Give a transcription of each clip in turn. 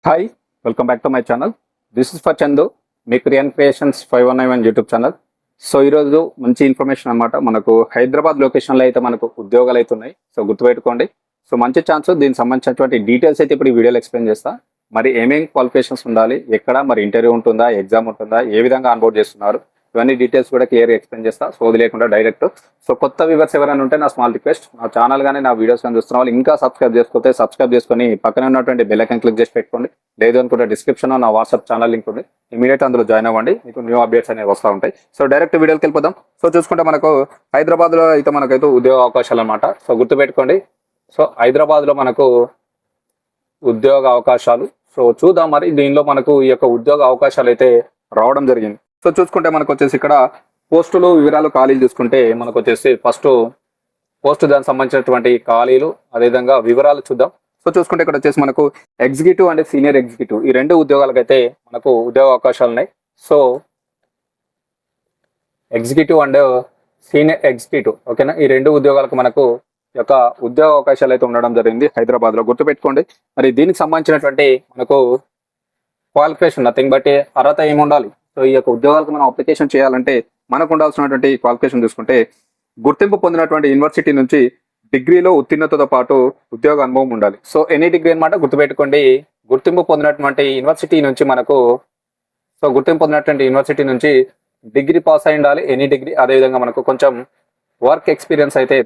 Hi, welcome back to my channel. This is for Chandu, మీ క్రియాన్ creations 519 YouTube channel. So ఈరోజు మంచి information అనమాట. మనకు హైదరాబాద్ లొకేషన్లో అయితే మనకు ఉద్యోగాలు అయితే ఉన్నాయి. సో గుర్తుపెట్టుకోండి. సో మంచి ఛాన్స్. దీనికి సంబంధించినటువంటి డీటెయిల్స్ అయితే ఇప్పుడు ఈ వీడియోలో ఎక్స్ప్లెయిన్ చేస్తా. మరి ఏమేమి క్వాలిఫికేషన్స్ ఉండాలి, ఎక్కడ మరి ఇంటర్వ్యూ ఉంటుందా, ఎగ్జామ్ ఉంటుందా, ఏ విధంగా ఆన్బోర్డ్ చేస్తున్నారు, ఇవన్నీ డీటెయిల్స్ కూడా క్లియర్గా ఎక్స్ప్లెయిన్ చేస్తా. సో అది లేకుండా డైరెక్ట్. సో కొత్త వ్యూవర్స్ ఎవరైనా ఉంటే నా స్మాల్ రిక్వెస్ట్, నా ఛానల్ కానీ నా వీడియోస్ కానీ చూస్తున్న వాళ్ళు ఇంకా సబ్స్క్రైబ్ చేసుకోతే సబ్స్క్రైబ్ చేసుకొని పక్కన ఉన్నటువంటి బెల్ ఐకాన్ క్లిక్ చేసి పెట్టుకోండి. లేదు అనుకుంటే డిస్క్రిప్షన్లో నా వాట్సాప్ ఛానల్ లింక్ ఉంది, ఇమీడియట్ అందులో జాయిన్ అవ్వండి. మీకు న్యూ అప్డేట్స్ అనేవి వస్తూ ఉంటాయి. సో డైరెక్ట్ వీడియోకి వెళ్ళిపోదాం. సో చూసుకుంటే మనకు హైదరాబాద్లో అయితే మనకైతే ఉద్యోగ అవకాశాలు అనమాట. సో గుర్తుపెట్టుకోండి. సో హైదరాబాద్లో మనకు ఉద్యోగ అవకాశాలు. సో చూద్దాం మరి దీనిలో మనకు ఈ యొక్క ఉద్యోగ అవకాశాలు అయితే రావడం జరిగింది. సో చూసుకుంటే మనకు వచ్చేసి ఇక్కడ పోస్టులు వివరాలు ఖాళీలు చూసుకుంటే మనకు వచ్చేసి ఫస్ట్ పోస్టు దానికి సంబంధించినటువంటి ఖాళీలు అదేవిధంగా వివరాలు చూద్దాం. సో చూసుకుంటే ఇక్కడ వచ్చేసి మనకు ఎగ్జిక్యూటివ్ అండ్ సీనియర్ ఎగ్జిక్యూటివ్ ఈ రెండు ఉద్యోగాలకైతే మనకు ఉద్యోగ అవకాశాలు ఉన్నాయి. So executive and senior executive ఓకేనా, ఈ రెండు ఉద్యోగాలకు మనకు యొక్క ఉద్యోగ అవకాశాలు అయితే ఉండడం జరిగింది హైదరాబాద్లో. గుర్తుపెట్టుకోండి. మరి దీనికి సంబంధించినటువంటి మనకు క్వాలిఫికేషన్ నథింగ్ బట్ అర్హత ఏమి ఉండాలి. సో ఈ యొక్క ఉద్యోగాలకు మనం అప్లికేషన్ చేయాలంటే మనకు ఉండాల్సినటువంటి క్వాలిఫికేషన్ చూసుకుంటే గుర్తింపు పొందినటువంటి యూనివర్సిటీ నుంచి డిగ్రీలో ఉత్తీర్ణతతో పాటు ఉద్యోగ అనుభవం ఉండాలి. సో ఎనీ డిగ్రీ అనమాట. గుర్తుపెట్టుకోండి. గుర్తింపు పొందినటువంటి యూనివర్సిటీ నుంచి మనకు గుర్తింపు పొందినటువంటి యూనివర్సిటీ నుంచి డిగ్రీ పాస్ అయి ఉండాలి, ఎనీ డిగ్రీ. అదేవిధంగా మనకు కొంచెం వర్క్ ఎక్స్పీరియన్స్ అయితే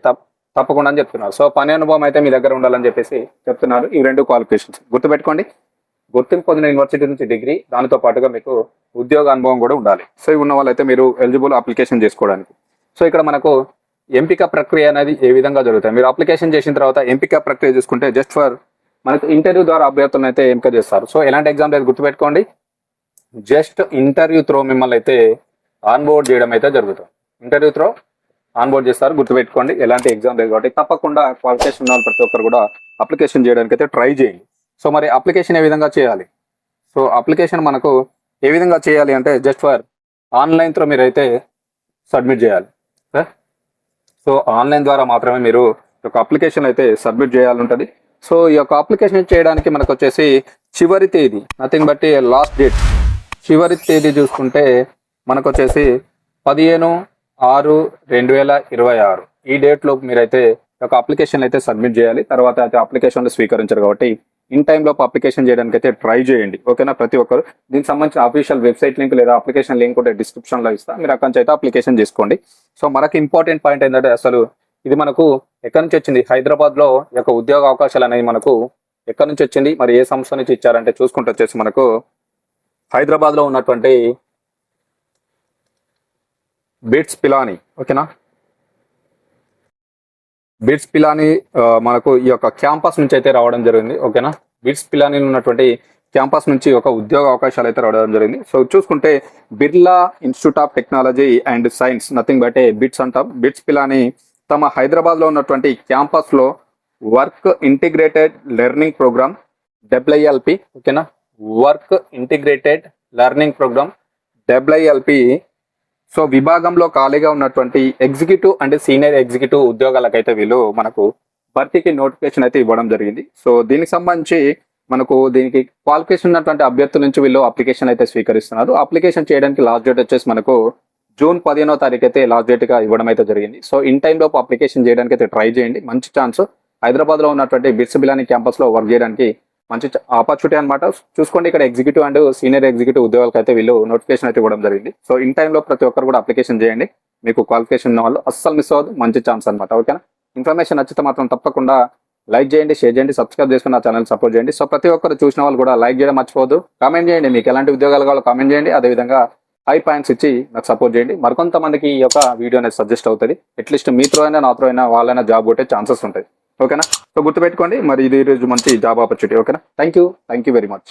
తప్పకుండా అని చెప్తున్నారు. సో పని అనుభవం అయితే మీ దగ్గర ఉండాలని చెప్పేసి చెప్తున్నారు. ఈ రెండు క్వాలిఫికేషన్స్ గుర్తుపెట్టుకోండి. గుర్తింపు పొందిన యూనివర్సిటీ నుంచి డిగ్రీ, దానితో పాటుగా మీకు ఉద్యోగ అనుభవం కూడా ఉండాలి. సో ఇవి ఉన్న వాళ్ళైతే మీరు ఎలిజిబుల్ అప్లికేషన్ చేసుకోవడానికి. సో ఇక్కడ మనకు ఎంపిక ప్రక్రియ అనేది ఏ విధంగా జరుగుతాయి. మీరు అప్లికేషన్ చేసిన తర్వాత ఎంపిక ప్రక్రియ చూసుకుంటే జస్ట్ ఫర్ మనకు ఇంటర్వ్యూ ద్వారా అభ్యర్థులను అయితే ఎంపిక చేస్తారు. సో ఎలాంటి ఎగ్జామ్ లేదు, గుర్తుపెట్టుకోండి. జస్ట్ ఇంటర్వ్యూ త్రో మిమ్మల్ని అయితే ఆన్బోర్డ్ చేయడం అయితే జరుగుతుంది. ఇంటర్వ్యూ త్రో ఆన్బోర్డ్ చేస్తారు. గుర్తుపెట్టుకోండి. ఎలాంటి ఎగ్జామ్ లేదు కాబట్టి తప్పకుండా క్వాలిఫికేషన్ ఉన్న ప్రతి ఒక్కరు కూడా అప్లికేషన్ చేయడానికి అయితే ట్రై చేయండి. సో మరి అప్లికేషన్ ఏ విధంగా చేయాలి. సో అప్లికేషన్ మనకు ఏ విధంగా చేయాలి అంటే జస్ట్ ఫర్ ఆన్లైన్ త్రో మీరైతే సబ్మిట్ చేయాలి. సో ఆన్లైన్ ద్వారా మాత్రమే మీరు ఒక అప్లికేషన్ అయితే సబ్మిట్ చేయాలి ఉంటుంది. సో ఈ యొక్క అప్లికేషన్ చేయడానికి మనకు వచ్చేసి చివరి తేదీ నథింగ్ బట్ లాస్ట్ డేట్. చివరి తేదీ చూసుకుంటే మనకు వచ్చేసి 15/6/2026 ఈ డేట్లోపు మీరైతే ఒక అప్లికేషన్ అయితే సబ్మిట్ చేయాలి. తర్వాత అయితే అప్లికేషన్లు స్వీకరించారు కాబట్టి ఇన్ టైంలోపు అప్లికేషన్ చేయడానికి అయితే ట్రై చేయండి. ఓకేనా. ప్రతి ఒక్కరు దీనికి సంబంధించిన అఫీషియల్ వెబ్సైట్ లింక్ లేదా అప్లికేషన్ లింక్ ఉంటే డిస్క్రిప్షన్లో ఇస్తా, మీరు అక్కడి నుంచి అయితే అప్లికేషన్ చేసుకోండి. సో మనకు ఇంపార్టెంట్ పాయింట్ ఏంటంటే అసలు ఇది మనకు ఎక్కడి నుంచి వచ్చింది, హైదరాబాద్లో యొక్క ఉద్యోగ అవకాశాలు అనేవి మనకు ఎక్కడి నుంచి వచ్చింది, మరి ఏ సంస్థ నుంచి ఇచ్చారంటే చూసుకుంటూ వచ్చేసి మనకు హైదరాబాద్లో ఉన్నటువంటి బిట్స్ పిలానీ ఓకేనా. బిట్స్ పిలానీ మనకు ఈ యొక్క క్యాంపస్ నుంచి అయితే రావడం జరిగింది. ఓకేనా. బిట్స్ పిలానీ ఉన్నటువంటి క్యాంపస్ నుంచి ఒక ఉద్యోగ అవకాశాలు అయితే రావడం జరిగింది. సో చూసుకుంటే Birla institute of technology and science nothing but BITS అంటాం. బిట్స్ పిలానీ తమ హైదరాబాద్లో ఉన్నటువంటి క్యాంపస్లో work integrated learning programme WILP ఓకేనా, work integrated learning programme WILP so విభాగంలో ఖాళీగా ఉన్నటువంటి ఎగ్జిక్యూటివ్ అండ్ సీనియర్ ఎగ్జిక్యూటివ్ ఉద్యోగాలకైతే వీళ్ళు మనకు భర్తీకి నోటిఫికేషన్ అయితే ఇవ్వడం జరిగింది. సో దీనికి సంబంధించి మనకు దీనికి క్వాలిఫికేషన్ ఉన్నటువంటి అభ్యర్థుల నుంచి వీళ్ళు అప్లికేషన్ అయితే స్వీకరిస్తున్నారు. అప్లికేషన్ చేయడానికి లాస్ట్ డేట్ వచ్చేసి మనకు జూన్ 15వ తారీఖు అయితే లాస్ట్ డేట్గా ఇవ్వడం అయితే జరిగింది. సో ఇన్ టైంలోపు అప్లికేషన్ చేయడానికి అయితే ట్రై చేయండి. మంచి ఛాన్స్. హైదరాబాద్లో ఉన్నటువంటి బిట్స్ పిలానీ క్యాంపస్లో వర్క్ చేయడానికి మంచి ఆపర్చునిటీ అనమాట. చూసుకోండి. ఇక్కడ ఎగ్జిక్యూటివ్ అండ్ సీనియర్ ఎగ్జిక్యూటివ్ ఉద్యోగాలకు అయితే వీళ్ళు నోటిఫికేషన్ అయితే ఇవ్వడం జరిగింది. సో ఇన్ టైంలో ప్రతి ఒక్కరు కూడా అప్లికేషన్ చేయండి. మీకు క్వాలిఫికేషన్ ఉన్న వాళ్ళు అస్సలు మిస్ అవ్వదు. మంచి ఛాన్స్ అనమాట. ఓకేనా. ఇన్ఫర్మేషన్ నచ్చితే మాత్రం తప్పకుండా లైక్ చేయండి, షేర్ చేయండి, సబ్స్క్రైబ్ చేసుకుని నా ఛానల్ సపోర్ట్ చేయండి. సో ప్రతి ఒక్కరు చూసిన వాళ్ళు కూడా లైక్ చేయడం మర్చిపోవద్దు. కామెంట్ చేయండి. మీకు ఎలాంటి ఉద్యోగాలు కావాలో కామెంట్ చేయండి. అదేవిధంగా హై పాయింట్స్ ఇచ్చి నాకు సపోర్ట్ చేయండి. మరికొంతమందికి ఈ యొక్క వీడియో అనేది సజెస్ట్ అవుతుంది. అట్లీస్ట్ మీ త్రో అయినా నా త్రో అయినా వాళ్ళైనా జాబ్ కొట్టే ఛాన్సెస్ ఉంటాయి. ఓకేనా. సో గుర్తుపెట్టుకోండి. మరి ఇది రోజు మంచి జాబ్ ఆపర్చునిటీ. ఓకేనా. Thank you very much.